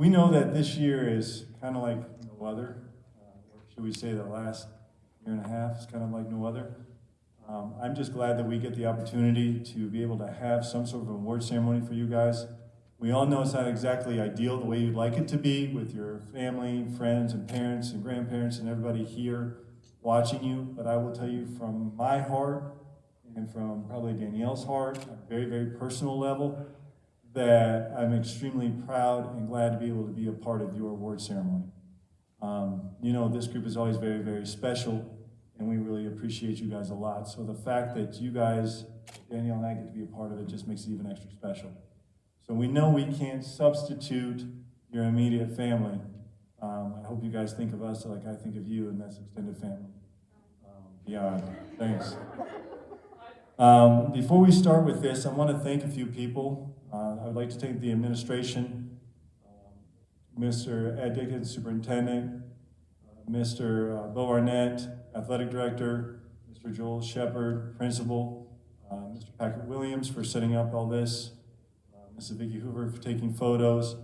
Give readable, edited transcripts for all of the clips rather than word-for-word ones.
We know that this year is kind of like no other. Or should we say the last year and a half is kind of like no other. I'm just glad that we get the opportunity to be able to have some sort of award ceremony for you guys. We all know it's not exactly ideal the way you'd like it to be with your family, friends, and parents and grandparents and everybody here watching you, but I will tell you from my heart and from probably Danielle's heart, on a very, very personal level, that I'm extremely proud and glad to be able to be a part of your award ceremony. You know, this group is always very, very special, and we really appreciate you guys a lot. So the fact that you guys, Danielle and I, get to be a part of it just makes it even extra special. So we know we can't substitute your immediate family. I hope you guys think of us like I think of you, and that's extended family. Beyond. Thanks. Before we start with this, I want to thank a few people. I would like to thank the administration, Mr. Ed Dickens, Superintendent, Mr. Bo Arnett, Athletic Director, Mr. Joel Shepard, Principal, Mr. Patrick Williams for setting up all this, Mrs. Vicki Hoover for taking photos.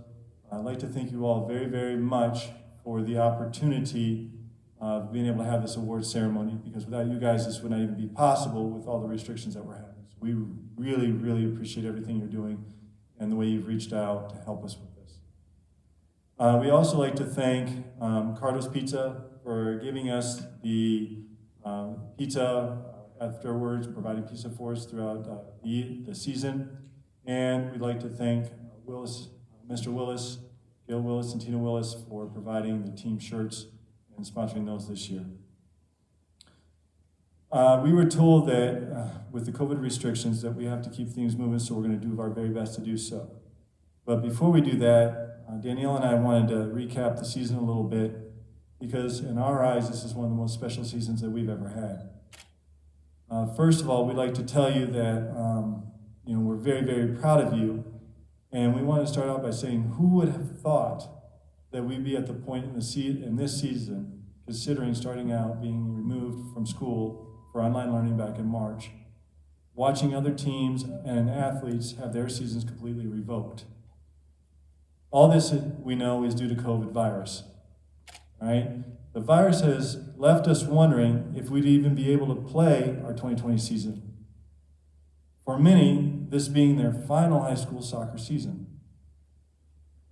I'd like to thank you all very, very much for the opportunity of being able to have this award ceremony, because without you guys, this would not even be possible with all the restrictions that we're having. So we really, really appreciate everything you're doing and the way you've reached out to help us with this. We also like to thank Cardo's Pizza for giving us the pizza afterwards, providing pizza for us throughout the season. And we'd like to thank Mr. Willis, Gail Willis, and Tina Willis for providing the team shirts and sponsoring those this year. We were told that with the COVID restrictions that we have to keep things moving, so we're going to do our very best to do so. But before we do that, Danielle and I wanted to recap the season a little bit, because in our eyes, this is one of the most special seasons that we've ever had. First of all, we'd like to tell you that we're very, very proud of you, and we want to start out by saying, who would have thought that we'd be at the point in this season, considering starting out being removed from school for online learning back in March, watching other teams and athletes have their seasons completely revoked. All this, we know, is due to COVID virus, right? The virus has left us wondering if we'd even be able to play our 2020 season. For many, this being their final high school soccer season.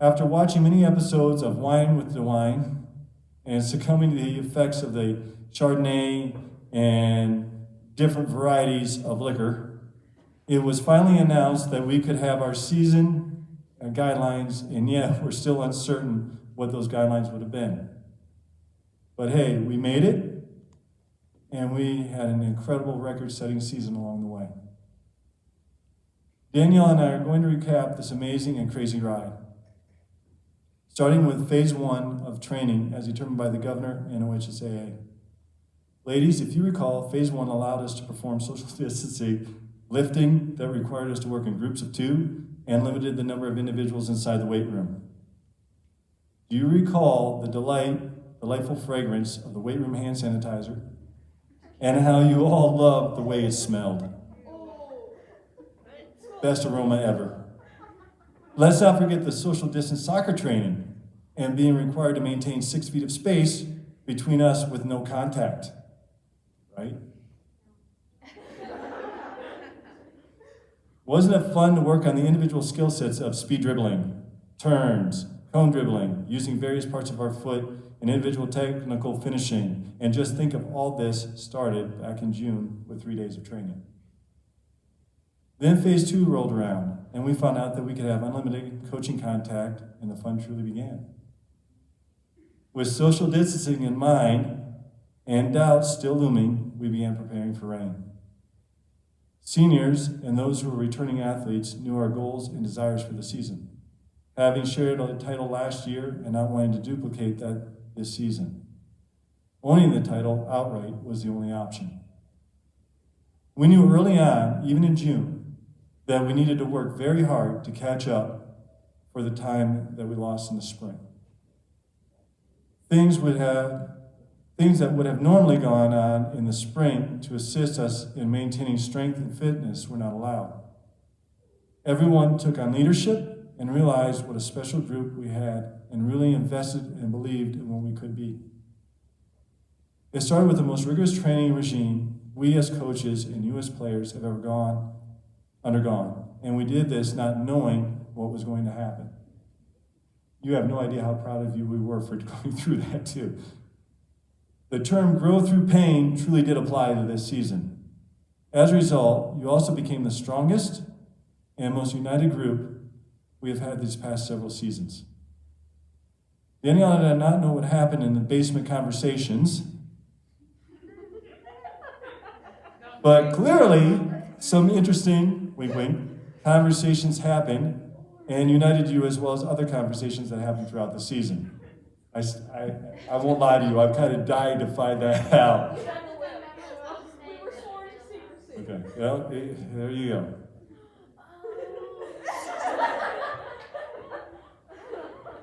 After watching many episodes of Wine with DeWine and succumbing to the effects of the Chardonnay and different varieties of liquor, it was finally announced that we could have our season guidelines, and yet we're still uncertain what those guidelines would have been. But hey, we made it, and we had an incredible record-setting season along the way. Danielle and I are going to recap this amazing and crazy ride, starting with phase 1 of training as determined by the governor and OHSAA. Ladies, if you recall, phase 1 allowed us to perform social distancing, lifting that required us to work in groups of 2, and limited the number of individuals inside the weight room. Do you recall the delightful fragrance of the weight room hand sanitizer, and how you all loved the way it smelled? Best aroma ever. Let's not forget the social distance soccer training and being required to maintain 6 feet of space between us with no contact, right? Wasn't it fun to work on the individual skill sets of speed dribbling, turns, cone dribbling, using various parts of our foot, and individual technical finishing? And just think of all this started back in June with 3 days of training. Then phase 2 rolled around, and we found out that we could have unlimited coaching contact, and the fun truly began. With social distancing in mind and doubts still looming, we began preparing for rain. Seniors and those who were returning athletes knew our goals and desires for the season, having shared the title last year and not wanting to duplicate that this season. Owning the title outright was the only option. We knew early on, even in June, that we needed to work very hard to catch up for the time that we lost in the spring. Things that would have normally gone on in the spring to assist us in maintaining strength and fitness were not allowed. Everyone took on leadership and realized what a special group we had and really invested and believed in what we could be. It started with the most rigorous training regime we as coaches and you as players have ever undergone. And we did this not knowing what was going to happen. You have no idea how proud of you we were for going through that too. The term grow through pain truly did apply to this season. As a result, you also became the strongest and most united group we have had these past several seasons. Danielle and I did not know what happened in the basement conversations, but clearly some interesting, wink wink, conversations happened and united you as well as other conversations that happened throughout the season. I won't lie to you, I've kind of died to find that out. Okay, well, there you go.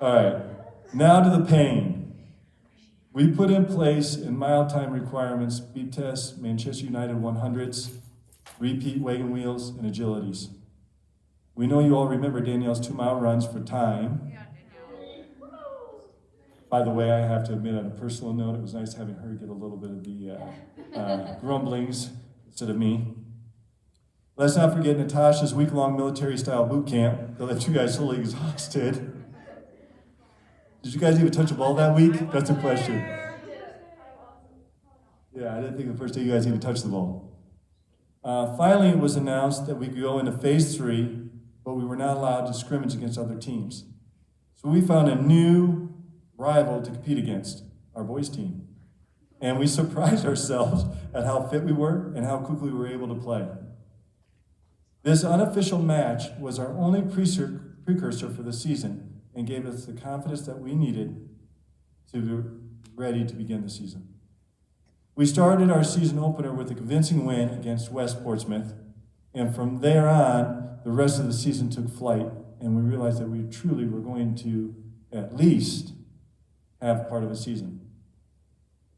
All right, now to the pain. We put in place in mile time requirements, speed tests, Manchester United 100s, repeat wagon wheels, and agilities. We know you all remember Danielle's 2-mile runs for time. By the way, I have to admit on a personal note, it was nice having her get a little bit of the grumblings instead of me. Let's not forget Natasha's week-long military-style boot camp that left you guys totally exhausted. Did you guys even touch a ball that week? That's a question. Yeah, I didn't think the first day you guys even touched the ball. Finally, it was announced that we could go into phase 3, but we were not allowed to scrimmage against other teams. So we found a new rival to compete against, our boys team. And we surprised ourselves at how fit we were and how quickly we were able to play. This unofficial match was our only precursor for the season and gave us the confidence that we needed to be ready to begin the season. We started our season opener with a convincing win against West Portsmouth, and from there on, the rest of the season took flight, and we realized that we truly were going to at least have part of a season.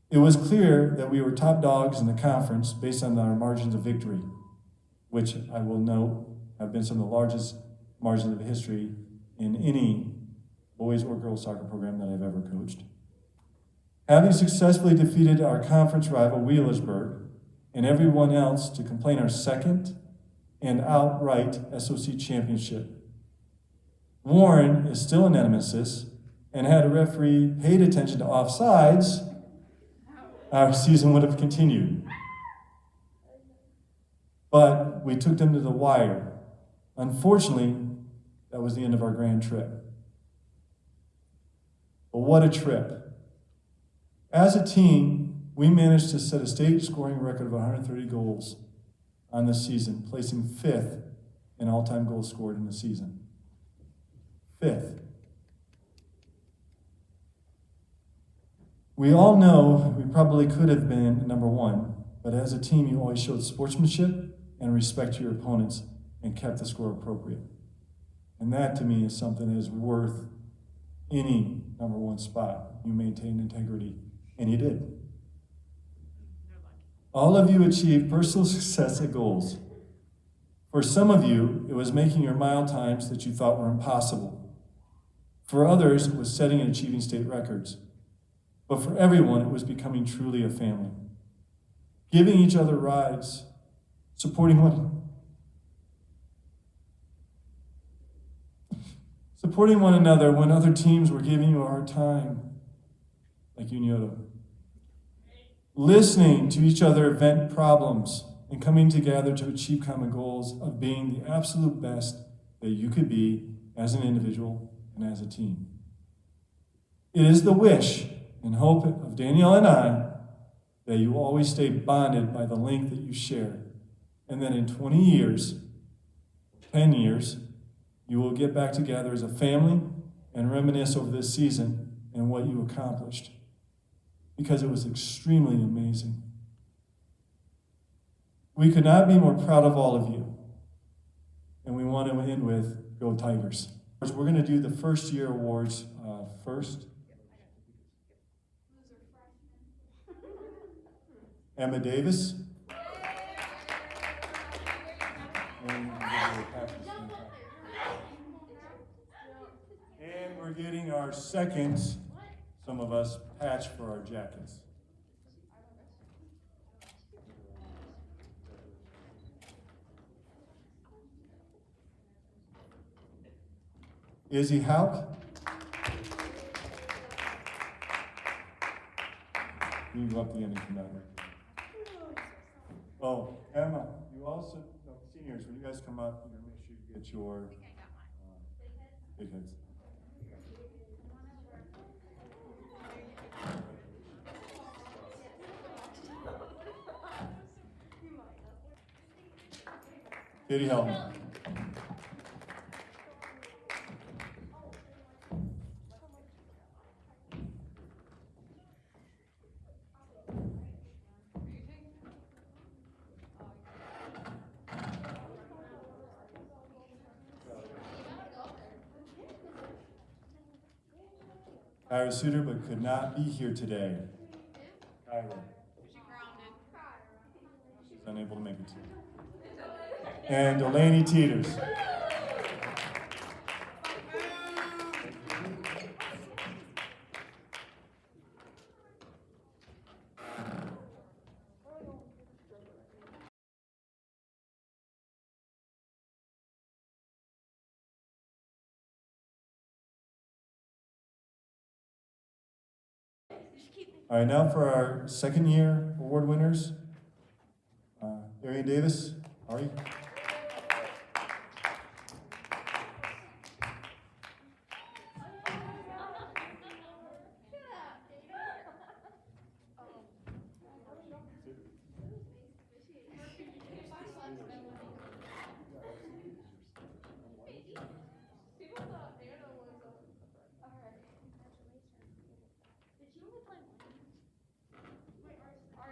It was clear that we were top dogs in the conference based on our margins of victory, which I will note have been some of the largest margins of history in any boys or girls soccer program that I've ever coached. Having successfully defeated our conference rival, Wheelersburg, and everyone else to complain our second and outright SOC championship. Warren is still a nemesis, and had a referee paid attention to offsides, our season would have continued. But we took them to the wire. Unfortunately, that was the end of our grand trip. But what a trip. As a team, we managed to set a state scoring record of 130 goals on this season, placing 5th in all-time goals scored in the season. 5th. We all know we probably could have been number 1, but as a team, you always showed sportsmanship and respect to your opponents and kept the score appropriate. And that, to me, is something that is worth any number 1 spot. You maintained integrity, and you did. All of you achieved personal success at goals. For some of you, it was making your mile times that you thought were impossible. For others, it was setting and achieving state records. But for everyone, it was becoming truly a family. Giving each other rides, supporting one another when other teams were giving you a hard time, like Unioto. Listening to each other vent problems and coming together to achieve common goals of being the absolute best that you could be as an individual and as a team. It is the wish and hope of Danielle and I that you always stay bonded by the link that you share, and that in 20 years, 10 years, you will get back together as a family and reminisce over this season and what you accomplished, because it was extremely amazing. We could not be more proud of all of you, and we want to end with Go Tigers. We're going to do the first year awards first. Emma Davis. And we're getting our second, some of us, patch for our jackets. Izzy Hauk. You go up the end and come down here. Oh, Emma, you also, no, seniors, when you guys come up, you're gonna make sure you get your big heads. Katie, help me. Kyra Suter, but could not be here today. Kyra. She grounded. She's unable to make it today. And Delaney Teeters. All right, now for our second year award winners. Arian Davis, Ari.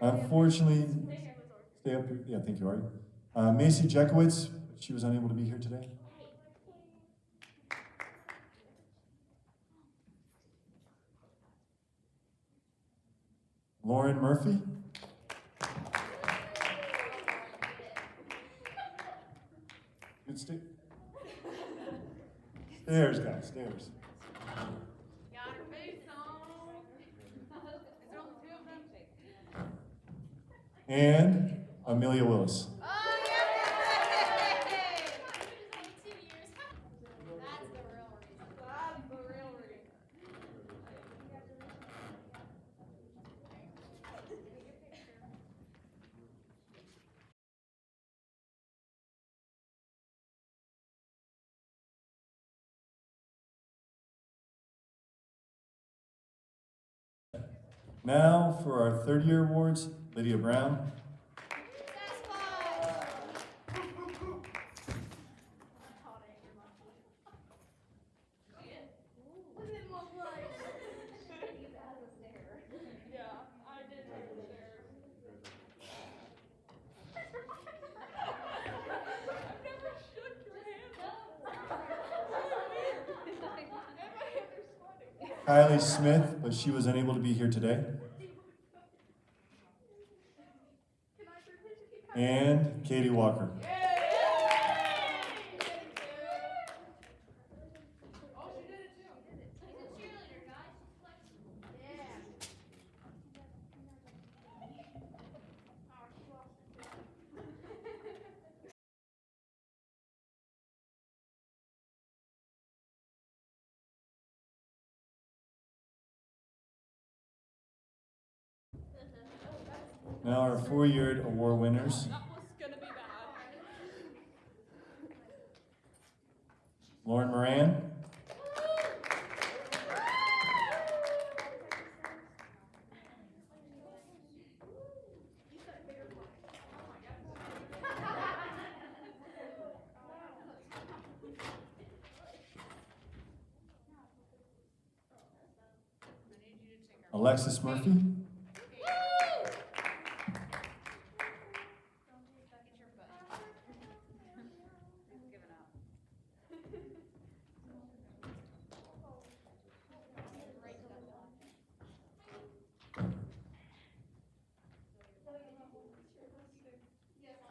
Unfortunately, stay up here. Yeah, thank you, Ari. Macy Jekowitz, she was unable to be here today. Lauren Murphy. Good stairs, guys, stairs. Got her boots on. Is there only two of them? And Amelia Willis. Oh, yay! That's the real reason. That's the real reason. Now for our third year awards, Lydia Brown. Kylie Smith, but she was unable to be here today. And Katie Walker. Now our 4-year award winners. That was gonna be bad. Lauren Moran. Alexis Murphy.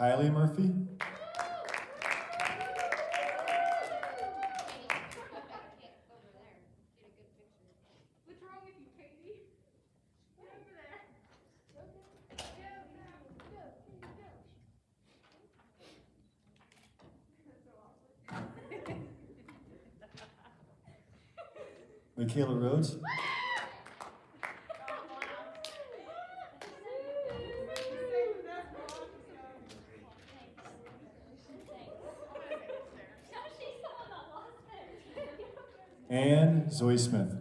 Kylie Murphy. Michaela Rhodes. And Zoe Smith.